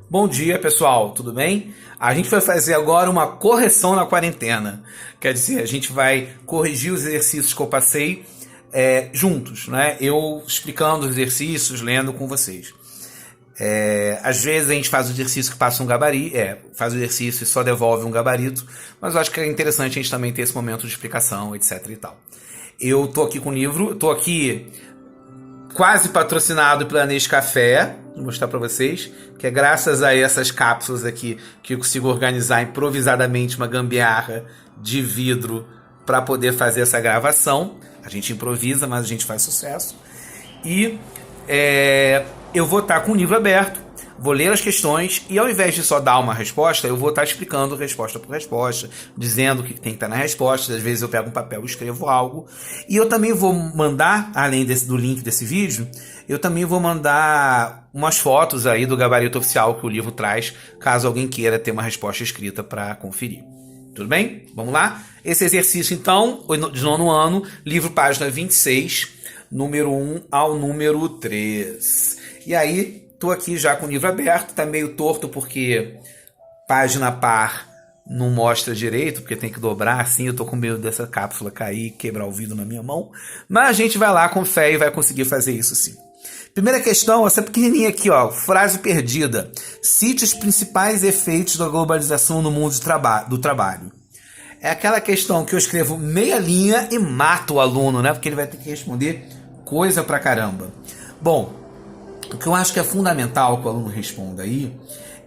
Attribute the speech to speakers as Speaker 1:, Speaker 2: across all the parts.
Speaker 1: Bom dia, pessoal, tudo bem? A gente vai fazer agora uma correção na quarentena. Quer dizer, a gente vai corrigir os exercícios que eu passei juntos, né? Eu explicando os exercícios, lendo com vocês. Às vezes a gente faz o exercício que passa um gabarito, faz o exercício e só devolve um gabarito, mas eu acho que é interessante a gente também ter esse momento de explicação, etc e tal. Eu tô aqui com o livro, tô aqui quase patrocinado pela Nescafé, vou mostrar para vocês, que é graças a essas cápsulas aqui que eu consigo organizar improvisadamente uma gambiarra de vidro para poder fazer essa gravação. A gente improvisa, mas a gente faz sucesso. E eu vou estar com o livro aberto, vou ler as questões e ao invés de só dar uma resposta, eu vou estar explicando resposta por resposta, dizendo o que tem que estar na resposta. Às vezes eu pego um papel e escrevo algo. E eu também vou mandar, além do link desse vídeo, eu também vou mandar umas fotos aí do gabarito oficial que o livro traz, caso alguém queira ter uma resposta escrita para conferir. Tudo bem? Vamos lá? Esse exercício, então, de nono ano, livro página 26, número 1 ao número 3. E aí, tô aqui já com o livro aberto, tá meio torto porque página par não mostra direito, porque tem que dobrar assim, eu tô com medo dessa cápsula cair e quebrar o vidro na minha mão. Mas a gente vai lá com fé e vai conseguir fazer isso sim. Primeira questão, essa pequenininha aqui, ó, frase perdida. Cite os principais efeitos da globalização no mundo do trabalho. É aquela questão que eu escrevo meia linha e mato o aluno, né? Porque ele vai ter que responder coisa pra caramba. Bom, o que eu acho que é fundamental que o aluno responda aí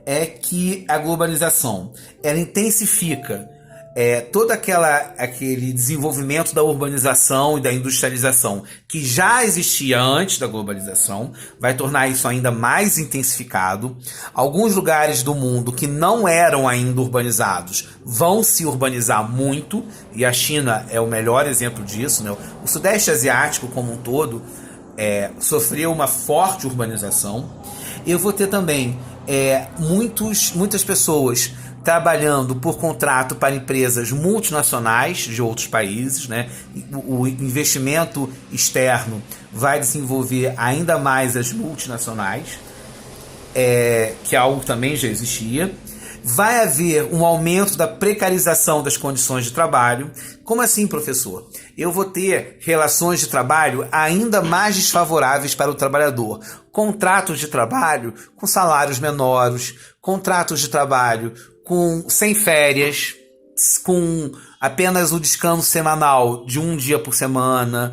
Speaker 1: é que a globalização, ela intensifica todo aquele desenvolvimento da urbanização e da industrialização que já existia antes da globalização, vai tornar isso ainda mais intensificado. Alguns lugares do mundo que não eram ainda urbanizados vão se urbanizar muito, e a China é o melhor exemplo disso, né? O Sudeste Asiático como um todo sofreu uma forte urbanização. Eu vou ter também muitas pessoas trabalhando por contrato para empresas multinacionais de outros países, né? O investimento externo vai desenvolver ainda mais as multinacionais, que é algo que também já existia. Vai haver um aumento da precarização das condições de trabalho. Como assim, professor? Eu vou ter relações de trabalho ainda mais desfavoráveis para o trabalhador. Contratos de trabalho com salários menores, contratos de trabalho sem férias, com apenas o descanso semanal de um dia por semana,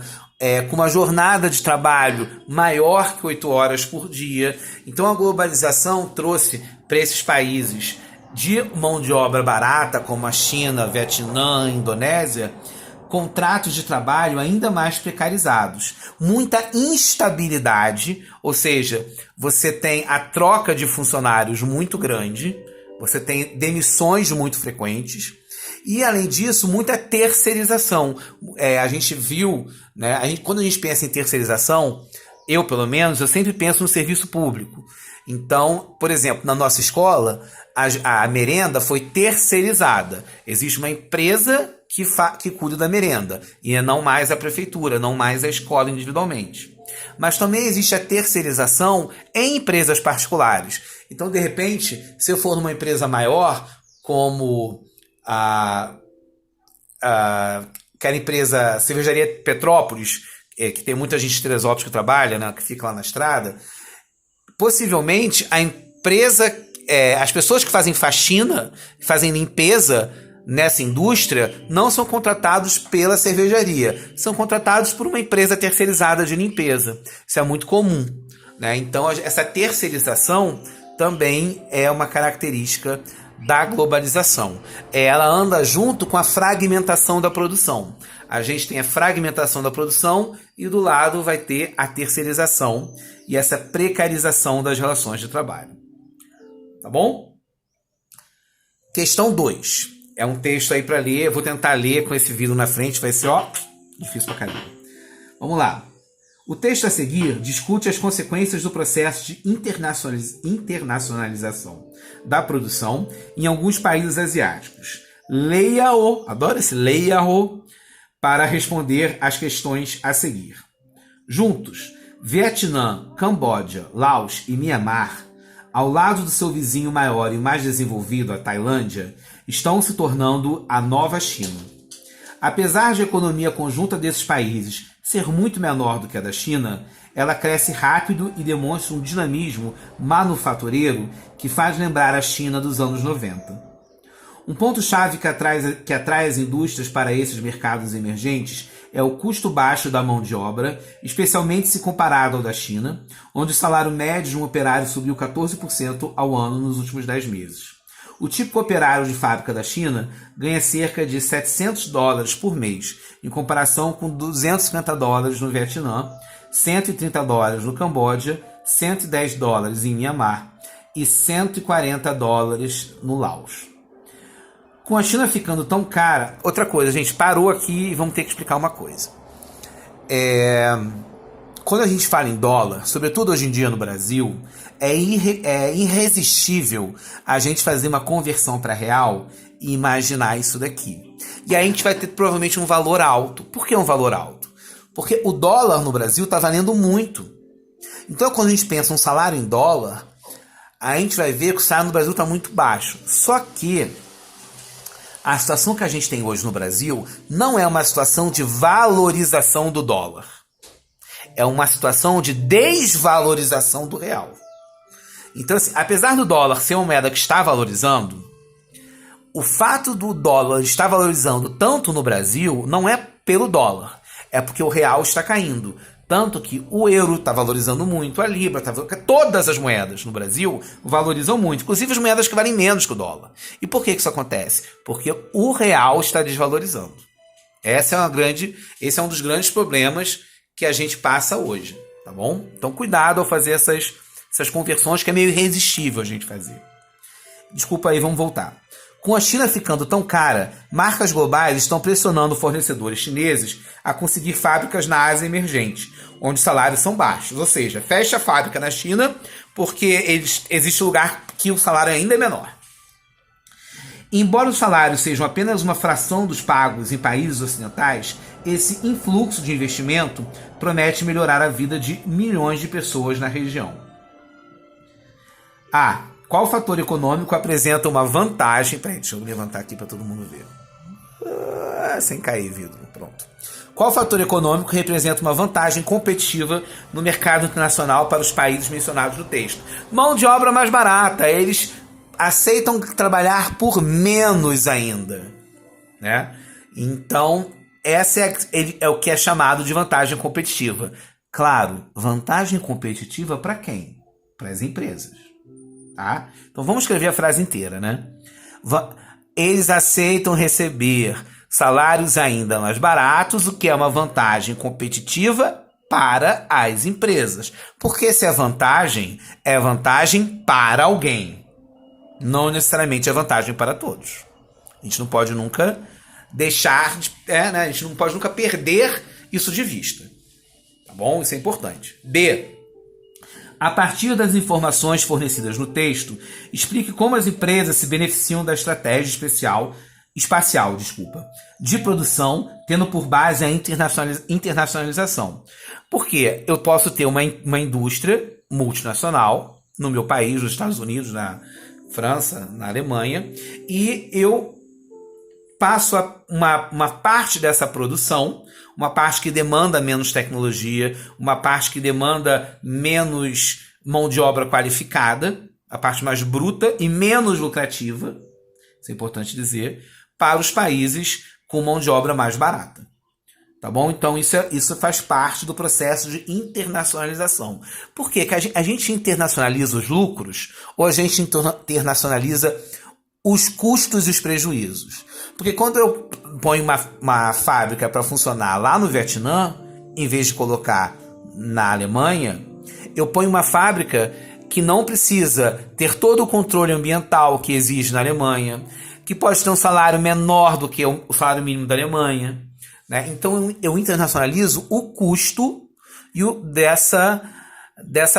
Speaker 1: com uma jornada de trabalho maior que 8 horas por dia. Então a globalização trouxe para esses países de mão de obra barata, como a China, Vietnã, Indonésia, contratos de trabalho ainda mais precarizados. Muita instabilidade, ou seja, você tem a troca de funcionários muito grande, você tem demissões muito frequentes, e além disso, muita terceirização. A gente viu, né, quando a gente pensa em terceirização, eu pelo menos, eu sempre penso no serviço público. Então, por exemplo, na nossa escola, a merenda foi terceirizada. Existe uma empresa que cuida da merenda, e não mais a prefeitura, não mais a escola individualmente. Mas também existe a terceirização em empresas particulares. Então, de repente, se eu for numa empresa maior, como aquela empresa Cervejaria Petrópolis, que tem muita gente de Teresópolis que trabalha, né, que fica lá na estrada, possivelmente a empresa, as pessoas que fazem faxina, que fazem limpeza nessa indústria, não são contratados pela cervejaria, são contratados por uma empresa terceirizada de limpeza. Isso é muito comum, né? Então essa terceirização também é uma característica da globalização. Ela anda junto com a fragmentação da produção. A gente tem a fragmentação da produção e do lado vai ter a terceirização e essa precarização das relações de trabalho. Tá bom? Questão 2. É um texto aí para ler. Eu vou tentar ler com esse vidro na frente. Vai ser, difícil pra caramba. Vamos lá. O texto a seguir discute as consequências do processo de internacionalização da produção em alguns países asiáticos. Leia-o, adoro esse leia-o, para responder às questões a seguir. Juntos, Vietnã, Camboja, Laos e Mianmar ao lado do seu vizinho maior e mais desenvolvido, a Tailândia, estão se tornando a nova China. Apesar de a economia conjunta desses países ser muito menor do que a da China, ela cresce rápido e demonstra um dinamismo manufatureiro que faz lembrar a China dos anos 90. Um ponto-chave que atrai as indústrias para esses mercados emergentes é o custo baixo da mão de obra, especialmente se comparado ao da China, onde o salário médio de um operário subiu 14% ao ano nos últimos 10 meses. O típico operário de fábrica da China ganha cerca de $700 por mês, em comparação com $250 no Vietnã, $130 no Camboja, $110 em Mianmar e $140 no Laos. Com a China ficando tão cara... Outra coisa, gente, parou aqui e vamos ter que explicar uma coisa. Quando a gente fala em dólar, sobretudo hoje em dia no Brasil, é irresistível a gente fazer uma conversão para real e imaginar isso daqui. E aí a gente vai ter provavelmente um valor alto. Por que um valor alto? Porque o dólar no Brasil está valendo muito. Então, quando a gente pensa um salário em dólar, a gente vai ver que o salário no Brasil está muito baixo. Só que a situação que a gente tem hoje no Brasil não é uma situação de valorização do dólar. É uma situação de desvalorização do real. Então, assim, apesar do dólar ser uma moeda que está valorizando, o fato do dólar estar valorizando tanto no Brasil não é pelo dólar. É porque o real está caindo. Tanto que o euro está valorizando muito, a libra, todas as moedas no Brasil valorizam muito, inclusive as moedas que valem menos que o dólar. E por que isso acontece? Porque o real está desvalorizando. Esse é um dos grandes problemas que a gente passa hoje, tá bom? Então cuidado ao fazer essas conversões, que é meio irresistível a gente fazer. Desculpa aí, vamos voltar. Com a China ficando tão cara, marcas globais estão pressionando fornecedores chineses a conseguir fábricas na Ásia emergente, onde os salários são baixos. Ou seja, fecha a fábrica na China porque existe lugar que o salário ainda é menor. Embora os salários sejam apenas uma fração dos pagos em países ocidentais, esse influxo de investimento promete melhorar a vida de milhões de pessoas na região. Qual fator econômico apresenta uma vantagem... Peraí, deixa eu levantar aqui para todo mundo ver. Sem cair, vidro. Pronto. Qual fator econômico representa uma vantagem competitiva no mercado internacional para os países mencionados no texto? Mão de obra mais barata. Eles aceitam trabalhar por menos ainda, né? Então, essa é o que é chamado de vantagem competitiva. Claro, vantagem competitiva para quem? Para as empresas. Tá? Então vamos escrever a frase inteira, né? Eles aceitam receber salários ainda mais baratos, o que é uma vantagem competitiva para as empresas. Porque se é vantagem para alguém. Não necessariamente é vantagem para todos. A gente não pode nunca deixar, né? A gente não pode nunca perder isso de vista. Tá bom? Isso é importante. B. A partir das informações fornecidas no texto, explique como as empresas se beneficiam da estratégia espacial de produção, tendo por base a internacionalização. Porque eu posso ter uma indústria multinacional no meu país, nos Estados Unidos, na França, na Alemanha, e eu passo uma parte dessa produção, uma parte que demanda menos tecnologia, uma parte que demanda menos mão de obra qualificada, a parte mais bruta e menos lucrativa, isso é importante dizer, para os países com mão de obra mais barata. Tá bom? Então isso faz parte do processo de internacionalização. Por quê? Que a gente internacionaliza os lucros ou a gente internacionaliza os custos e os prejuízos? Porque quando eu ponho uma fábrica para funcionar lá no Vietnã, em vez de colocar na Alemanha, eu ponho uma fábrica que não precisa ter todo o controle ambiental que exige na Alemanha, que pode ter um salário menor do que o salário mínimo da Alemanha, né? Então eu internacionalizo o custo dessa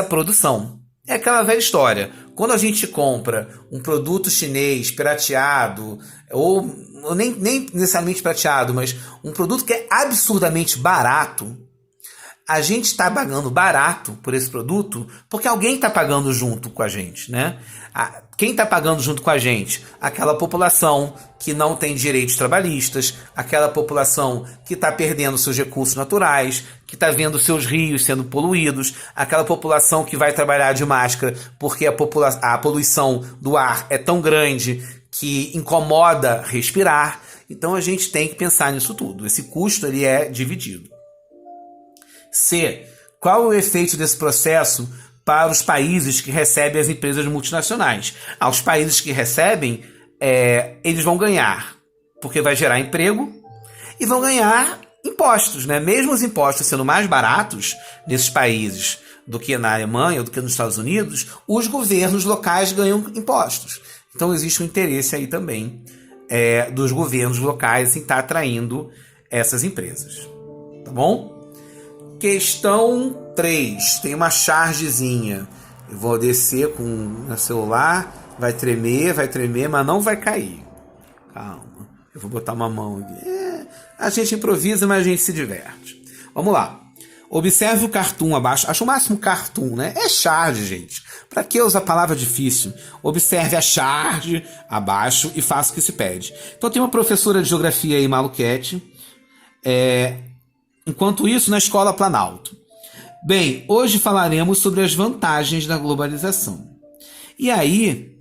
Speaker 1: produção. É aquela velha história. Quando a gente compra um produto chinês pirateado, ou nem necessariamente prateado, mas um produto que é absurdamente barato, A gente está pagando barato por esse produto porque alguém está pagando junto com a gente, né? Quem está pagando junto com a gente? Aquela população que não tem direitos trabalhistas, aquela população que está perdendo seus recursos naturais, que está vendo seus rios sendo poluídos, aquela população que vai trabalhar de máscara porque a poluição do ar é tão grande que incomoda respirar. Então a gente tem que pensar nisso tudo. Esse custo ele é dividido. C. Qual é o efeito desse processo para os países que recebem as empresas multinacionais? Os países que recebem, eles vão ganhar, porque vai gerar emprego, e vão ganhar impostos, né? Mesmo os impostos sendo mais baratos nesses países do que na Alemanha ou do que nos Estados Unidos, os governos locais ganham impostos. Então existe um interesse aí também dos governos locais em estar atraindo essas empresas. Tá bom? Questão 3. Tem uma chargezinha. Eu vou descer com o celular. Vai tremer, mas não vai cair. Calma. Eu vou botar uma mão aqui. A gente improvisa, mas a gente se diverte. Vamos lá. Observe o cartoon abaixo. Acho o máximo cartoon, né? É charge, gente. Para que usar a palavra difícil? Observe a charge abaixo e faça o que se pede. Então tem uma professora de geografia aí, maluquete. Enquanto isso, na Escola Planalto. Bem, hoje falaremos sobre as vantagens da globalização. E aí,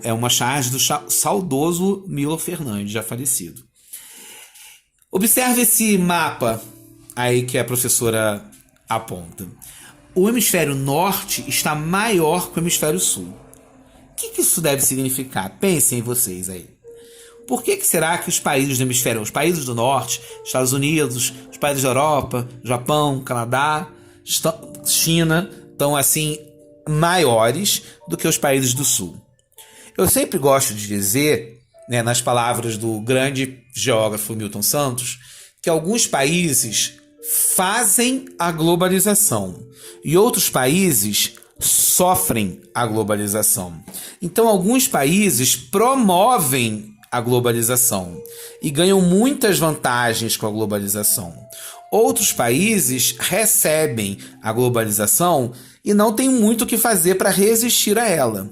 Speaker 1: é uma charge do saudoso Milo Fernandes, já falecido. Observe esse mapa aí que a professora aponta. O hemisfério norte está maior que o hemisfério sul. O que isso deve significar? Pensem em vocês aí. Por que será que os países do hemisfério, os países do norte, Estados Unidos, os países da Europa, Japão, Canadá, China, estão assim maiores do que os países do sul? Eu sempre gosto de dizer, né, nas palavras do grande geógrafo Milton Santos, que alguns países fazem a globalização e outros países sofrem a globalização. Então, alguns países promovem a globalização e ganham muitas vantagens com a globalização. Outros países recebem a globalização e não têm muito o que fazer para resistir a ela.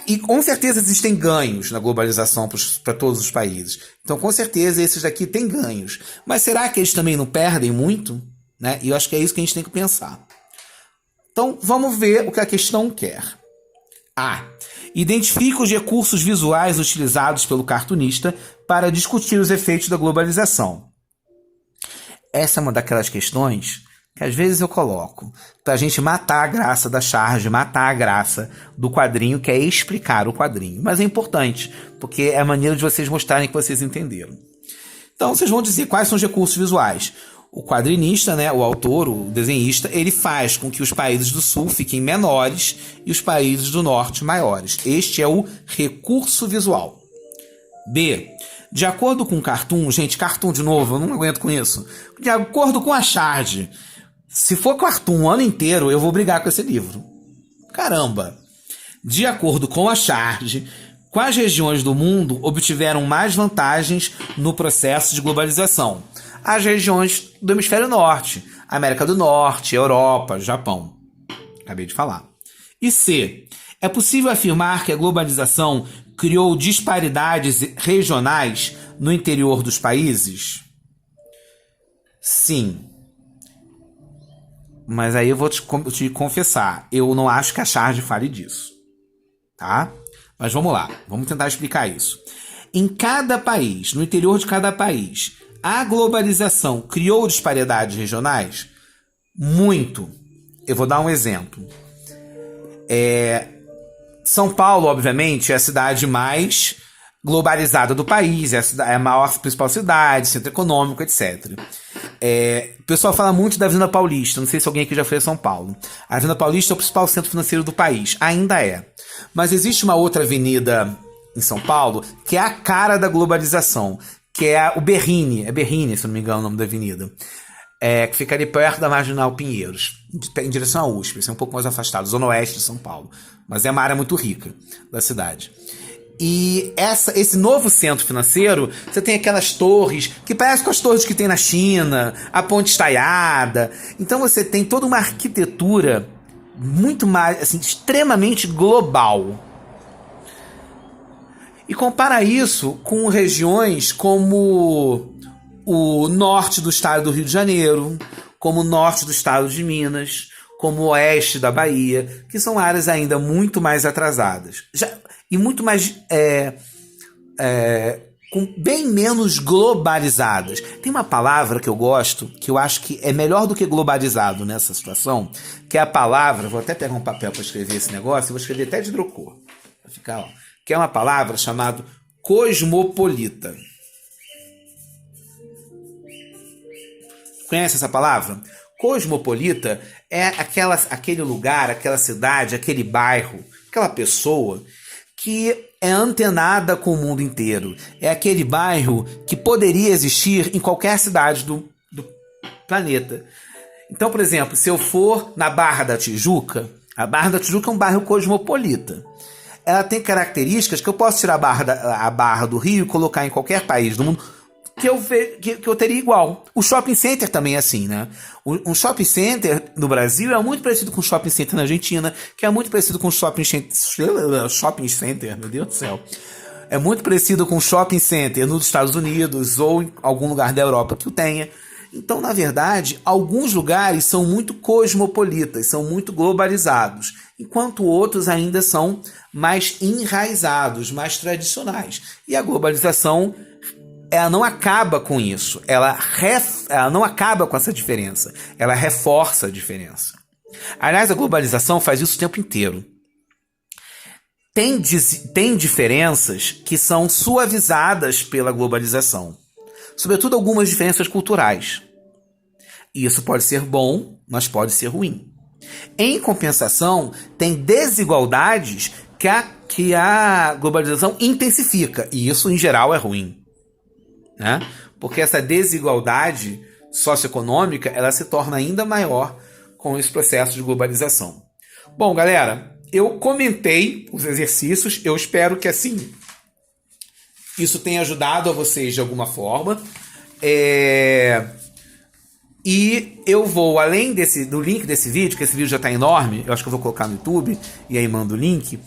Speaker 1: E com certeza existem ganhos na globalização para todos os países. Então, com certeza, esses daqui têm ganhos. Mas será que eles também não perdem muito? Né? E eu acho que é isso que a gente tem que pensar. Então, vamos ver o que a questão quer. A. Identifica os recursos visuais utilizados pelo cartunista para discutir os efeitos da globalização. Essa é uma daquelas questões que às vezes eu coloco para a gente matar a graça da charge, matar a graça do quadrinho, que é explicar o quadrinho. Mas é importante, porque é a maneira de vocês mostrarem que vocês entenderam. Então, vocês vão dizer quais são os recursos visuais. O quadrinista, né, o autor, o desenhista, ele faz com que os países do sul fiquem menores e os países do norte maiores. Este é o recurso visual. B. De acordo com o cartoon, gente, cartoon de novo, eu não aguento com isso. De acordo com a charge, se for cartoon o ano inteiro, eu vou brigar com esse livro. Caramba! De acordo com a charge, quais regiões do mundo obtiveram mais vantagens no processo de globalização? As regiões do hemisfério norte, América do Norte, Europa, Japão. Acabei de falar. E C. É possível afirmar que a globalização criou disparidades regionais no interior dos países? Sim. Mas aí eu vou te confessar, eu não acho que a charge fale disso. Tá? Mas vamos lá, vamos tentar explicar isso. Em cada país, no interior de cada país, a globalização criou disparidades regionais? Muito. Eu vou dar um exemplo. São Paulo, obviamente, é a cidade mais globalizada do país, é a maior principal cidade, centro econômico, etc. O pessoal fala muito da Avenida Paulista, não sei se alguém aqui já foi a São Paulo. A Avenida Paulista é o principal centro financeiro do país, ainda é. Mas existe uma outra avenida em São Paulo que é a cara da globalização, que é o Berrini, se não me engano o nome da avenida, que fica ali perto da Marginal Pinheiros, em direção à USP, é um pouco mais afastado, zona oeste de São Paulo, mas é uma área muito rica da cidade. E esse novo centro financeiro, você tem aquelas torres que parecem com as torres que tem na China, a ponte estaiada. Então você tem toda uma arquitetura muito mais, assim, extremamente global. E compara isso com regiões como o norte do estado do Rio de Janeiro, como o norte do estado de Minas, como o oeste da Bahia, que são áreas ainda muito mais atrasadas. E muito mais com bem menos globalizadas. Tem uma palavra que eu gosto, que eu acho que é melhor do que globalizado nessa situação, que é a palavra, vou até pegar um papel para escrever esse negócio, vou escrever até de hidrocor, para ficar, ó, que é uma palavra chamada cosmopolita. Conhece essa palavra? Cosmopolita é aquele lugar, aquela cidade, aquele bairro, aquela pessoa que é antenada com o mundo inteiro. É aquele bairro que poderia existir em qualquer cidade do planeta. Então, por exemplo, se eu for na Barra da Tijuca, a Barra da Tijuca é um bairro cosmopolita. Ela tem características que eu posso tirar a Barra do Rio e colocar em qualquer país do mundo que eu teria igual. O shopping center também é assim, né? Um shopping center no Brasil é muito parecido com o shopping center na Argentina, que é muito parecido com o shopping center, meu Deus do céu. É muito parecido com o shopping center nos Estados Unidos ou em algum lugar da Europa que o tenha. Então, na verdade, alguns lugares são muito cosmopolitas, são muito globalizados, enquanto outros ainda são mais enraizados, mais tradicionais. E a globalização, ela não acaba com isso, ela não acaba com essa diferença, ela reforça a diferença. Aliás, a globalização faz isso o tempo inteiro. Tem diferenças que são suavizadas pela globalização, sobretudo algumas diferenças culturais. E isso pode ser bom, mas pode ser ruim. Em compensação, tem desigualdades que a globalização intensifica, e isso em geral é ruim. Né? Porque essa desigualdade socioeconômica ela se torna ainda maior com esse processo de globalização. Bom, galera, eu comentei os exercícios, eu espero que assim isso tenha ajudado a vocês de alguma forma. E eu vou, além do link desse vídeo, que esse vídeo já está enorme, eu acho que eu vou colocar no YouTube e aí mando o link.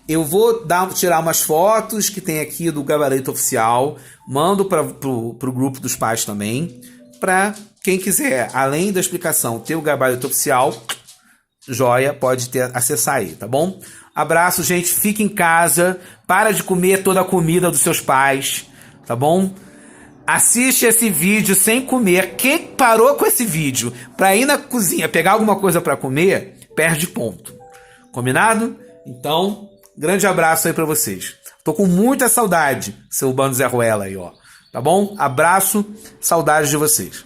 Speaker 1: Eu vou tirar umas fotos que tem aqui do gabarito oficial, mando pro grupo dos pais também, para quem quiser, além da explicação, ter o gabarito oficial, joia, pode acessar aí, tá bom? Abraço, gente, fica em casa, para de comer toda a comida dos seus pais, tá bom? Assiste esse vídeo sem comer. Quem parou com esse vídeo para ir na cozinha pegar alguma coisa para comer, perde ponto. Combinado? Então, grande abraço aí para vocês. Tô com muita saudade, seu Bando Zé Ruela aí, ó. Tá bom? Abraço, saudade de vocês.